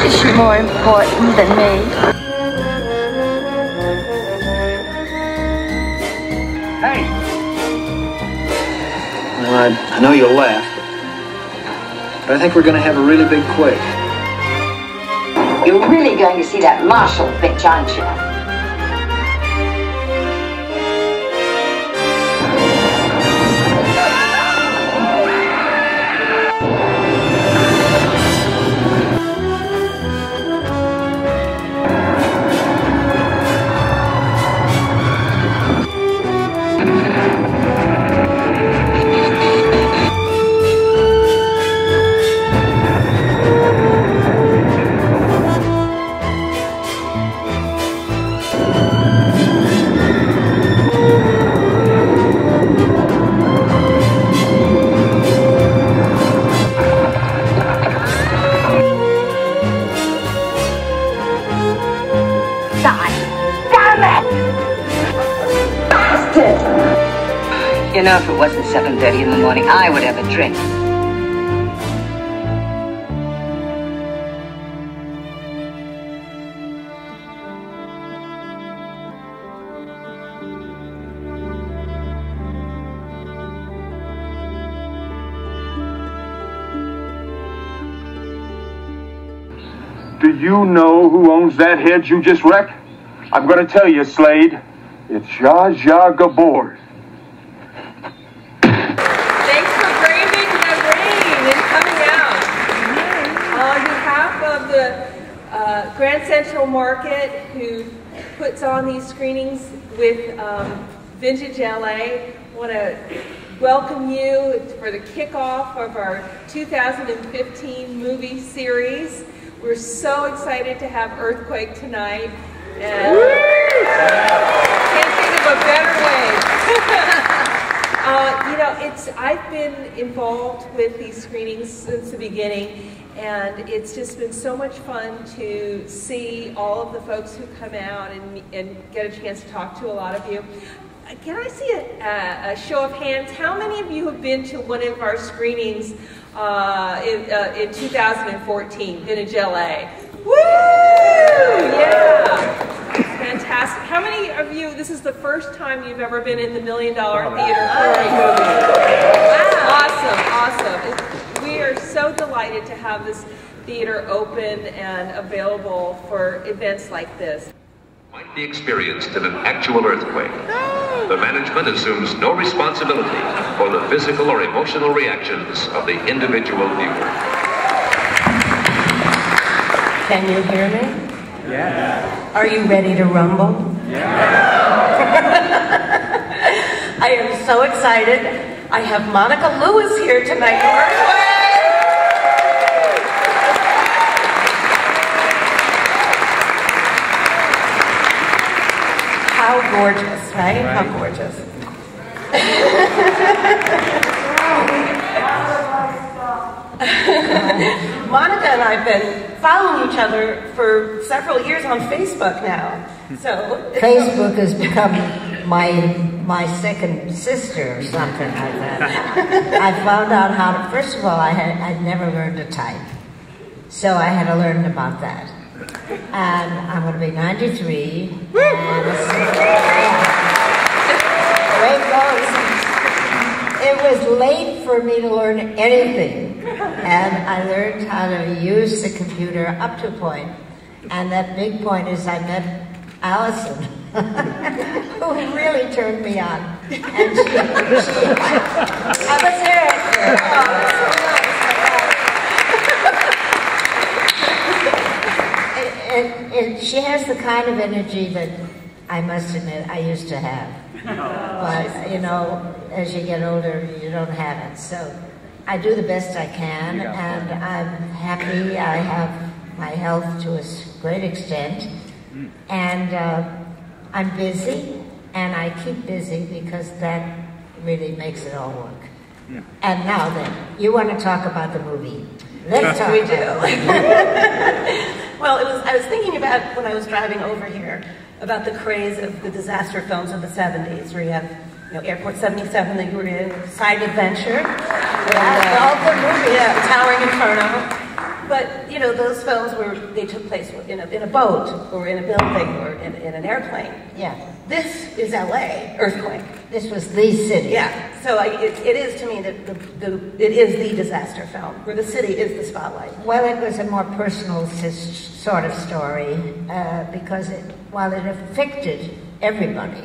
Is she more important than me? Hey! Well, I know you'll laugh, but I think we're going to have a really big quake. You're really going to see that Marshall bitch, aren't you? You know, if it wasn't 7:30 in the morning, I would have a drink. Do you know who owns that head you just wrecked? I'm going to tell you, Slade. It's Zsa Zsa Gabor. Thanks for braving the rain and coming out. On behalf of the Grand Central Market, who puts on these screenings with Vintage LA, I want to welcome you for the kickoff of our 2015 movie series. We're so excited to have Earthquake tonight. And can't think of a better way. You know, I've been involved with these screenings since the beginning, and it's just been so much fun to see all of the folks who come out and get a chance to talk to a lot of you. Can I see a show of hands? How many of you have been to one of our screenings in 2014, Vintage LA? Woo! Yeah! Fantastic. How many of you, this is the first time you've ever been in the $1 Million Theater for a movie? Wow. Awesome. We are so delighted to have this theater open and available for events like this. Might be experienced in an actual earthquake. The management assumes no responsibility for the physical or emotional reactions of the individual viewer. Can you hear me? Yeah. Are you ready to rumble? Yeah. I am so excited. I have Monica Lewis here tonight. How gorgeous, right? How gorgeous. Monica and I have been following each other for several years on Facebook now. So Facebook has become my second sister or something like that. I found out how to, first of all, I'd never learned to type. So I had to learn about that. And I'm going to be 93. And way it goes. It was late for me to learn anything. And I learned how to use the computer up to a point. And that big point is I met Allison, who really turned me on. And I was there. And she has the kind of energy that I must admit I used to have. But, you know, as you get older, you don't have it. So I do the best I can, and I'm happy. I have my health to a great extent, and I'm busy, and I keep busy because that really makes it all work. And now then, you want to talk about the movie. Let's talk about it. Well, I was thinking about, when I was driving over here, about the craze of the disaster films of the 70s, where you have, you know, Airport 77 that you were in, Side Adventure, and, Towering Inferno. But, you know, those films they took place in a boat, or in a building, or in an airplane. Yeah. This is LA, earthquake. This was the city. Yeah, so it is to me that it is the disaster film, where the city is the spotlight. Well, it was a more personal sort of story, because while it affected everybody,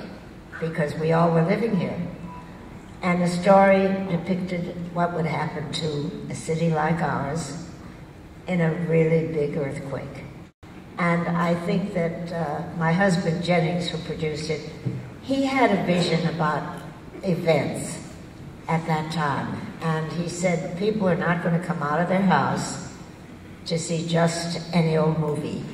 because we all were living here, and the story depicted what would happen to a city like ours in a really big earthquake. And I think that my husband, Jennings, who produced it, he had a vision about events at that time. And he said people are not going to come out of their house to see just any old movie.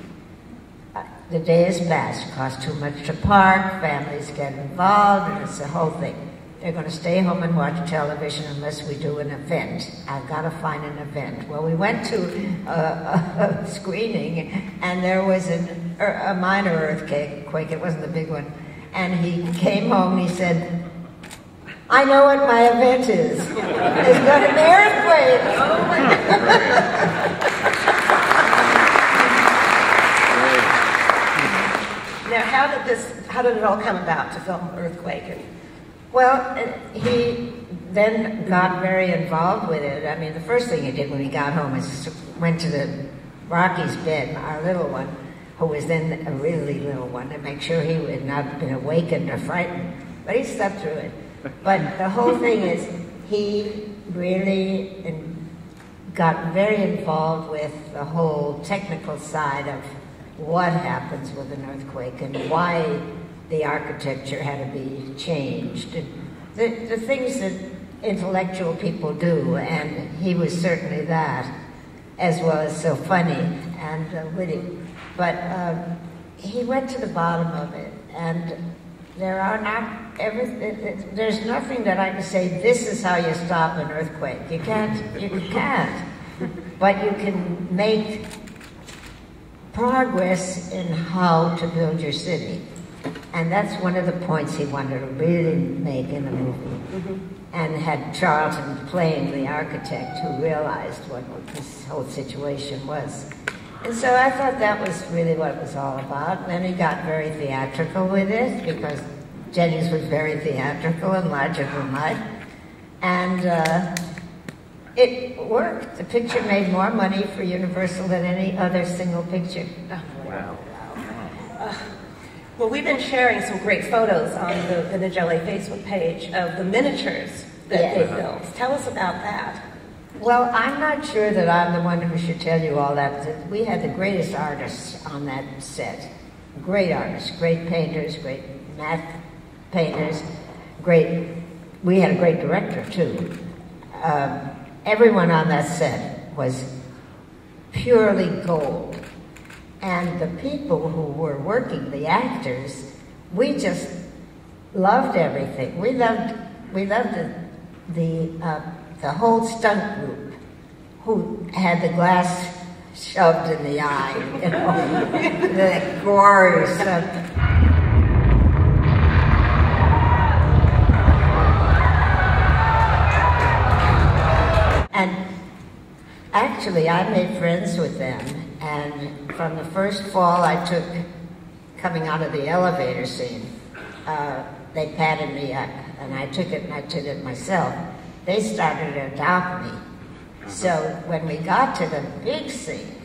The day is past. It costs too much to park, families get involved, and it's the whole thing. They're going to stay home and watch television unless we do an event. I've got to find an event. Well, we went to a screening, and there was a minor earthquake. It wasn't the big one. And he came home and he said, I know what my event is. It's going to be earthquake. Oh my God. Now, how did it all come about to film Earthquake? Well, he then got very involved with it. I mean, the first thing he did when he got home is went to the Rocky's bed, our little one, who was then a really little one, to make sure he had not been awakened or frightened. But he slept through it. But the whole thing is, he really got very involved with the whole technical side of what happens with an earthquake and why the architecture had to be changed. And the things that intellectual people do, and he was certainly that, as well as so funny and witty. But he went to the bottom of it, and there's nothing that I can say, this is how you stop an earthquake. You can't. But you can make progress in how to build your city. And that's one of the points he wanted to really make in the movie. And had Charlton playing the architect who realized what this whole situation was. And so I thought that was really what it was all about. And then he got very theatrical with it, because Jennings was very theatrical and larger than life. And it worked. The picture made more money for Universal than any other single picture. Oh, wow. Well, we've been sharing some great photos on the Vintage LA Facebook page of the miniatures that they built. Tell us about that. Well, I'm not sure that I'm the one who should tell you all that. We had the greatest artists on that set. Great artists, great painters, great math painters, we had a great director too. Everyone on that set was purely gold. And the people who were working, the actors, we just loved everything. We loved the whole stunt group, who had the glass shoved in the eye, you know, the gore stuff. And actually, I made friends with them. And from the first fall I took, coming out of the elevator scene, they patted me up, and I took it myself. They started to adopt me. So when we got to the big scene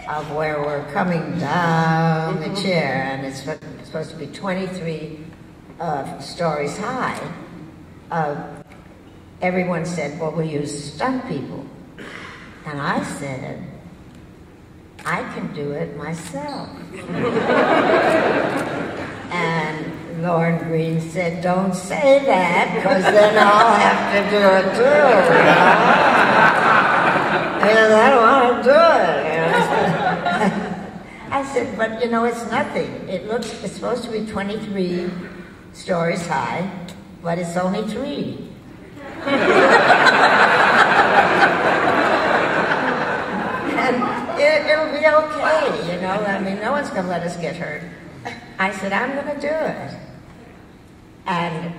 of where we're coming down the chair, and it's supposed to be 23 stories high, everyone said, well, we use stunt people. And I said, I can do it myself. And Lauren Green said, "Don't say that, because then I'll have to do it too, you know? And I don't want to do it, you know?" I said, "But you know, it's nothing. It's supposed to be 23 stories high, but it's only 3. And it'll be okay, you know? I mean, no one's going to let us get hurt." I said, "I'm going to do it." And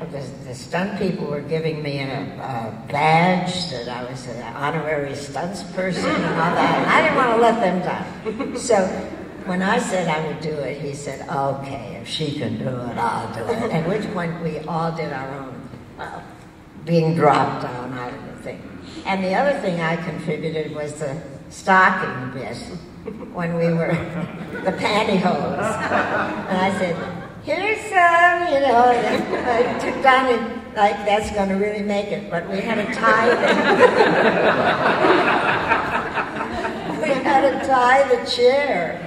the stunt people were giving me a badge that I was an honorary stunts person and all that, and I didn't want to let them down. So when I said I would do it, he said, "Okay, if she can do it, I'll do it." At which point we all did our own being dropped down out of the thing. And the other thing I contributed was the stocking bit when we were the pantyhose. And I said, "Here's some," you know, and I took down it like that's going to really make it. But we had to tie we had to tie the chair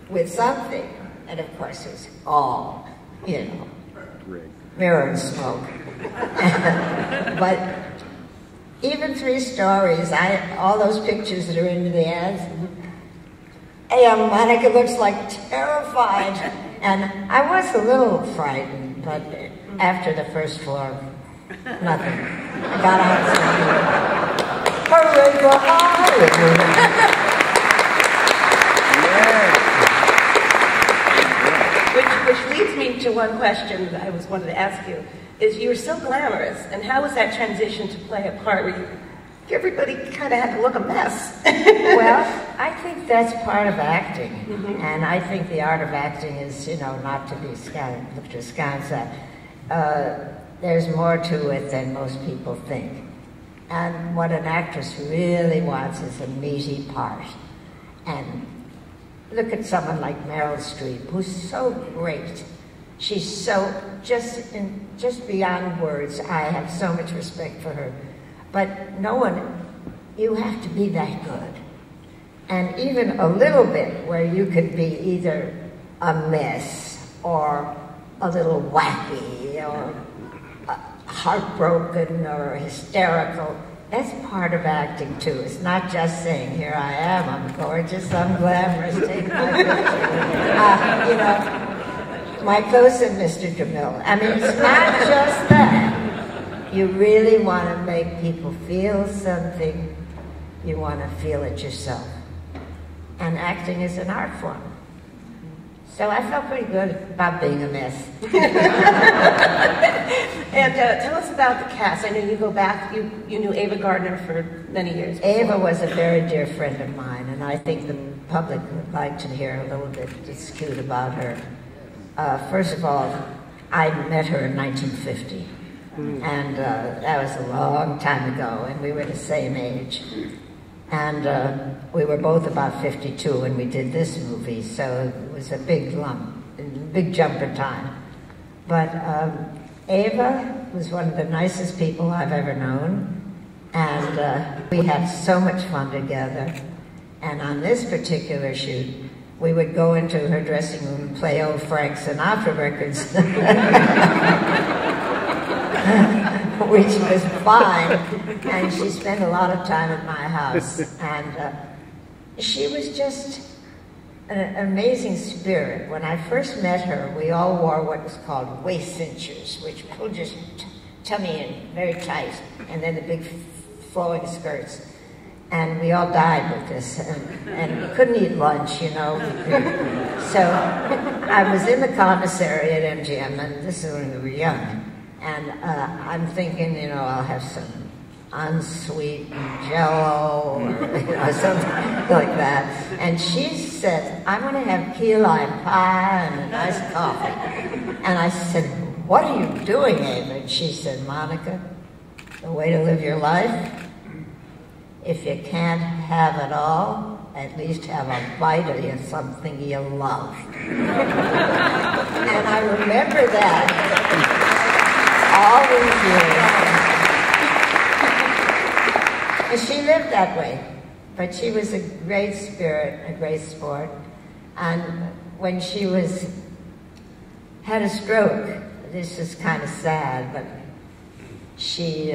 with something. And of course it was all, you know, mirror and smoke. But even 3 stories, all those pictures that are in the ads, hey, Monica looks like terrified. And I was a little frightened, but after the first floor, nothing. I got out and hooray for Hollywood. Which leads me to one question that I wanted to ask you, is you were so glamorous, and how was that transition to play a part where everybody kind of had to look a mess? Well, I think that's part of acting, and I think the art of acting is, you know, not to be looked askance at. There's more to it than most people think. And what an actress really wants is a meaty part. And look at someone like Meryl Streep, who's so great. She's so, just beyond words. I have so much respect for her. But no one, you have to be that good. And even a little bit where you could be either a mess or a little wacky or heartbroken or hysterical, that's part of acting too. It's not just saying, "Here I am, I'm gorgeous, I'm glamorous, take my picture." You know, my cousin, Mr. DeMille. I mean, it's not just that. You really want to make people feel something. You want to feel it yourself. And acting is an art form. So I felt pretty good about being a mess. And tell us about the cast. I know you go back, you knew Ava Gardner for many years before. Ava was a very dear friend of mine, and I think the public would like to hear a little bit discute about her. First of all, I met her in 1950, and that was a long time ago, and we were the same age. And we were both about 52 when we did this movie, so it was a big jump in time. But Ava was one of the nicest people I've ever known, and we had so much fun together. And on this particular shoot, we would go into her dressing room and play old Frank Sinatra records, which was fine. And she spent a lot of time at my house. And she was just an amazing spirit. When I first met her, we all wore what was called waist cinchers, which pulled your tummy in very tight, and then the big flowing skirts. And we all died with this, and we couldn't eat lunch, you know. So I was in the commissary at MGM, and this is when we were young. And I'm thinking, you know, I'll have some unsweetened Jell-O or you know, something like that. And she said, "I want to have key lime pie and a nice coffee." And I said, "What are you doing, Ava?" And she said, "Monica, the way to live your life, if you can't have it all, at least have a bite of something you love." And I remember that all these years. And she lived that way, but she was a great spirit, a great sport. And when she was had a stroke. This is kind of sad, but she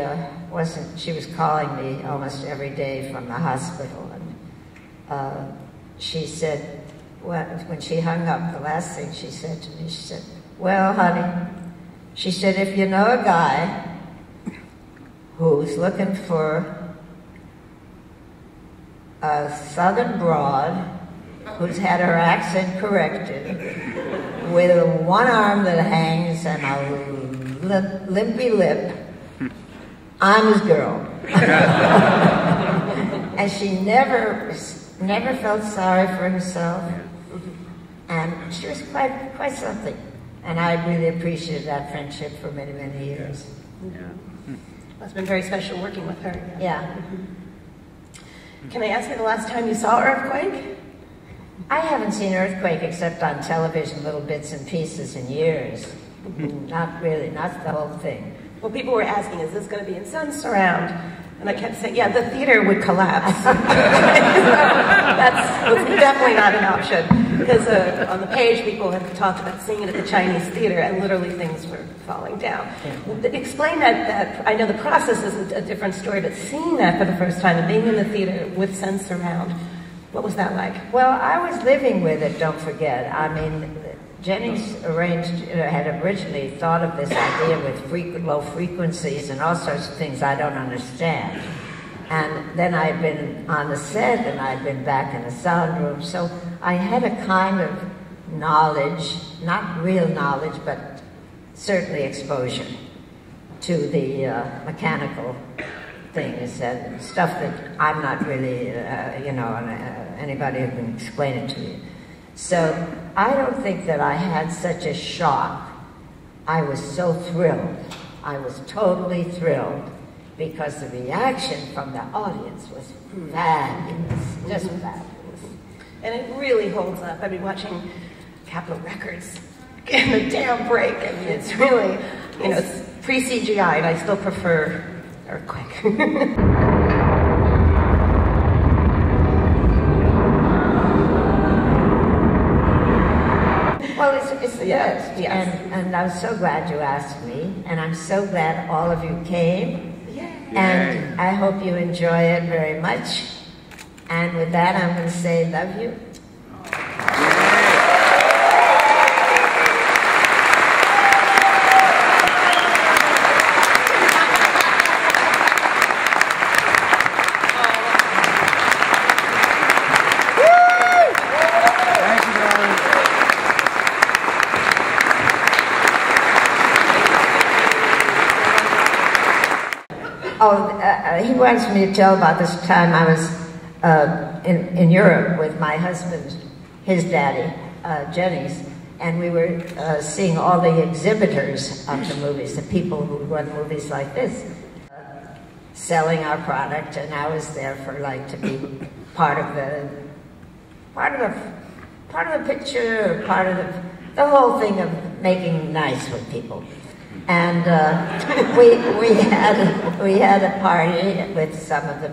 was calling me almost every day from the hospital, and she said, when she hung up, the last thing she said to me, she said, "Well, honey," she said, "if you know a guy who's looking for a Southern broad who's had her accent corrected, with one arm that hangs and a limpy lip, I'm his girl." And she never felt sorry for herself, and she was quite something. And I really appreciated that friendship for many, many years. Yeah. It's been very special working with her. Yeah. Can I ask you the last time you saw Earthquake? I haven't seen Earthquake except on television, little bits and pieces in years. Not really, not the whole thing. Well, people were asking, is this going to be in Sun Surround? And I kept saying, yeah, the theater would collapse. That was definitely not an option. Because on the page, people have talked about seeing it at the Chinese theater, and literally things were falling down. Yeah. Explain that, I know the process is a different story, but seeing that for the first time and being in the theater with Sun Surround, what was that like? Well, I was living with it, don't forget. I mean, Jenny's had originally thought of this idea with low frequencies and all sorts of things I don't understand. And then I'd been on the set and I'd been back in the sound room, so I had a kind of knowledge, not real knowledge, but certainly exposure to the mechanical things and stuff that I'm not really, anybody who can explain it to you. So I don't think that I had such a shock. I was so thrilled. I was totally thrilled because the reaction from the audience was fabulous, just fabulous. And it really holds up. I've been watching Capitol Records in the damn break. I mean, it's really, it's pre-CGI, and I still prefer Earthquake. Well, it's the best. Yes. And I'm so glad you asked me, and I'm so glad all of you came. Yeah. And I hope you enjoy it very much. And with that, I'm going to say love you. He wants me to tell about this time I was in Europe with my husband, his daddy, Jenny's, and we were seeing all the exhibitors of the movies, the people who run movies like this, selling our product, and I was there for to be part of the picture, part of the whole thing of making nice with people. And we had a party with some of the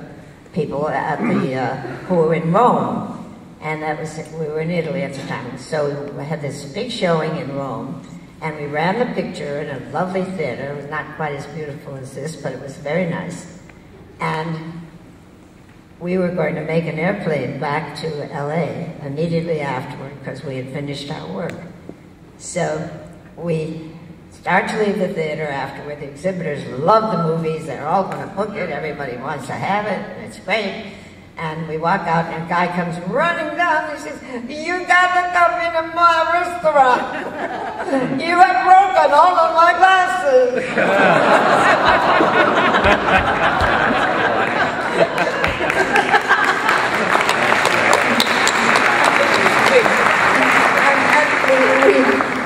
people at who were in Rome, and we were in Italy at the time. So we had this big showing in Rome, and we ran the picture in a lovely theater. It was not quite as beautiful as this, but it was very nice. And we were going to make an airplane back to LA immediately afterward because we had finished our work. So we start to leave the theater afterward. The exhibitors love the movies. They're all going to book it. Everybody wants to have it. And it's great. And we walk out, and a guy comes running down. He says, "You got to come into my restaurant. You have broken all of my glasses."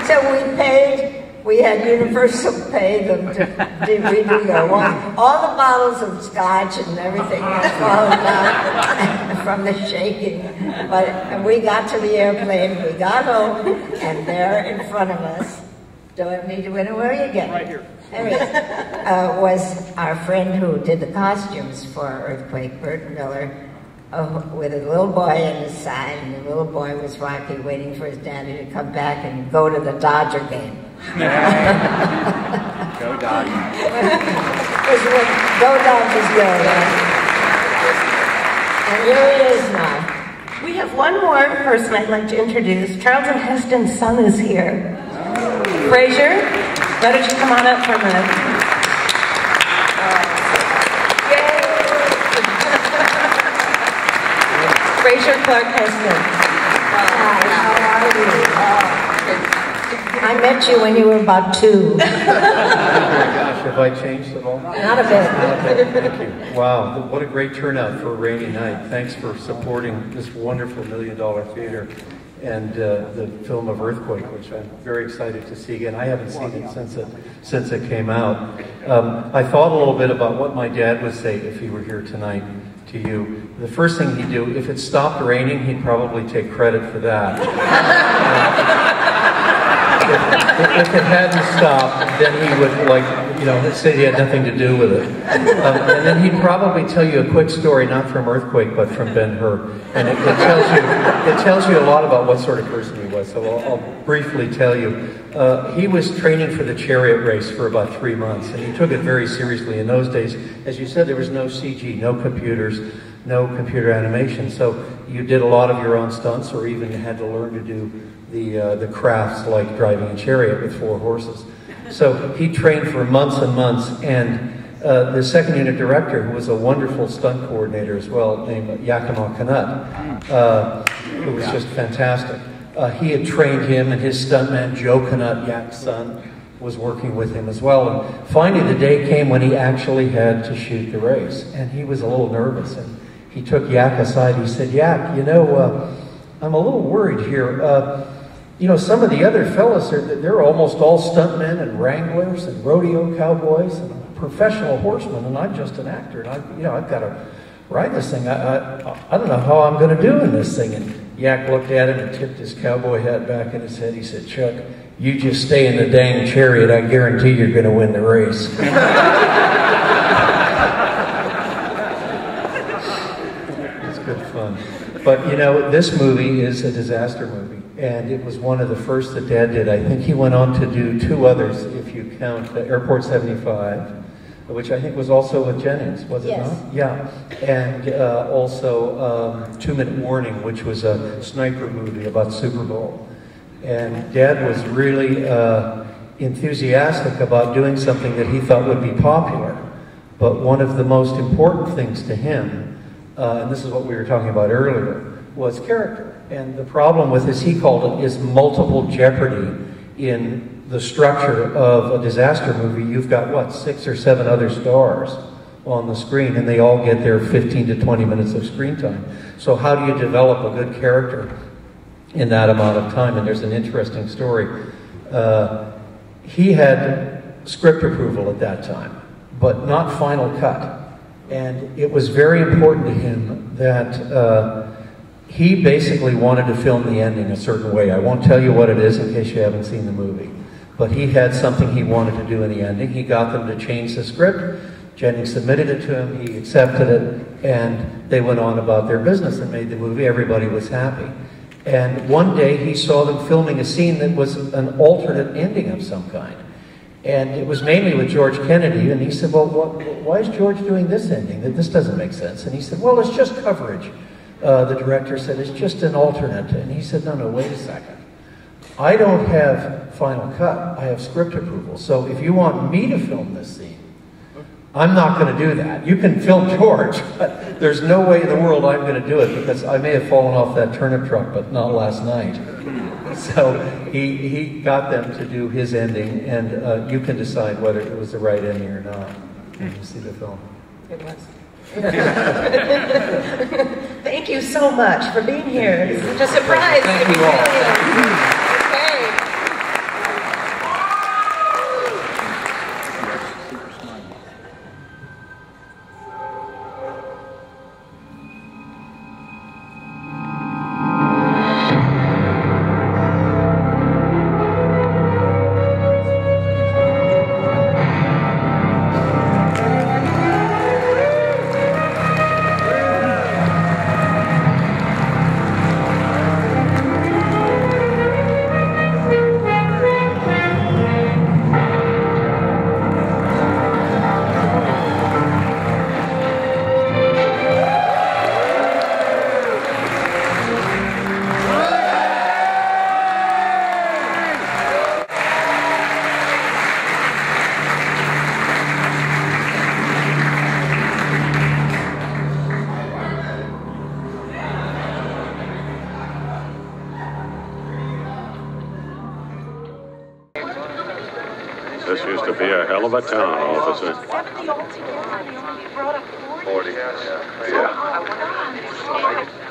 So we paid. We had Universal pay them to redo their one. All the bottles of scotch and everything was falling down from the shaking. But we got to the airplane, we got home, and there in front of us, don't need to win, where are you getting? Right here. There he is. Was our friend who did the costumes for Earthquake, Bert Miller, with a little boy on his side, and the little boy was Rocky waiting for his daddy to come back and go to the Dodger game. Go Dodgers. Go Dodgers go. And here he is now. We have one more person I'd like to introduce. Charlton Heston's son is here. Fraser, why don't you come on up for a minute? Fraser Clark Heston. Hi, how are you? I met you when you were about 2. Oh my gosh, have I changed at all? Not a bit. Thank you. Wow, what a great turnout for a rainy night. Thanks for supporting this wonderful $1 Million Theater and the film of Earthquake, which I'm very excited to see again. I haven't seen it since it came out. I thought a little bit about what my dad would say if he were here tonight to you. The first thing he'd do, if it stopped raining, he'd probably take credit for that. If it hadn't stopped, then he would, say he had nothing to do with it. And then he'd probably tell you a quick story, not from Earthquake, but from Ben-Hur. And it tells you a lot about what sort of person he was. So I'll briefly tell you. He was training for the chariot race for about 3 months, and he took it very seriously. In those days, as you said, there was no CG, no computers, no computer animation. So you did a lot of your own stunts, or even had to learn to do the crafts like driving a chariot with 4 horses. So he trained for months and months, and the second unit director, who was a wonderful stunt coordinator as well, named Yakima Kanut, who was just fantastic. He had trained him, and his stuntman, Joe Kanut, Yak's son, was working with him as well. And finally the day came when he actually had to shoot the race, and he was a little nervous. And he took Yak aside. He said, "Yak, I'm a little worried here. Some of the other fellas, they're almost all stuntmen and wranglers and rodeo cowboys and professional horsemen, and I'm just an actor. And I've got to ride this thing. I don't know how I'm going to do in this thing." And Yak looked at him and tipped his cowboy hat back in his head. He said, "Chuck, you just stay in the dang chariot. I guarantee you're going to win the race." It's good fun. But, this movie is a disaster movie. And it was one of the first that Dad did. I think he went on to do 2 others, if you count Airport 75, which I think was also with Jennings, was it not? Yeah. And also 2 Minute Warning, which was a sniper movie about Super Bowl. And Dad was really enthusiastic about doing something that he thought would be popular. But one of the most important things to him, and this is what we were talking about earlier, was character. And the problem with this, he called it, is multiple jeopardy in the structure of a disaster movie. You've got, 6 or 7 other stars on the screen, and they all get their 15 to 20 minutes of screen time. So how do you develop a good character in that amount of time? And there's an interesting story. He had script approval at that time, but not final cut. And it was very important to him that he basically wanted to film the ending a certain way. I won't tell you what it is in case you haven't seen the movie. But he had something he wanted to do in the ending. He got them to change the script. Jennings submitted it to him. He accepted it. And they went on about their business and made the movie. Everybody was happy. And one day he saw them filming a scene that was an alternate ending of some kind. And it was mainly with George Kennedy. And he said, "Well, why is George doing this ending? This doesn't make sense." And he said, "Well, it's just coverage." The director said, "It's just an alternate." And he said, no, wait a second. I don't have final cut. I have script approval. So if you want me to film this scene, I'm not going to do that. You can film George, but there's no way in the world I'm going to do it, because I may have fallen off that turnip truck, but not last night. So he got them to do his ending, and you can decide whether it was the right ending or not when you see the film. It was. Thank you so much for being here. It's such a surprise. Thank you all. This used to be a hell of a town, officer. 70 altogether, and you only brought up 40. 40, yeah.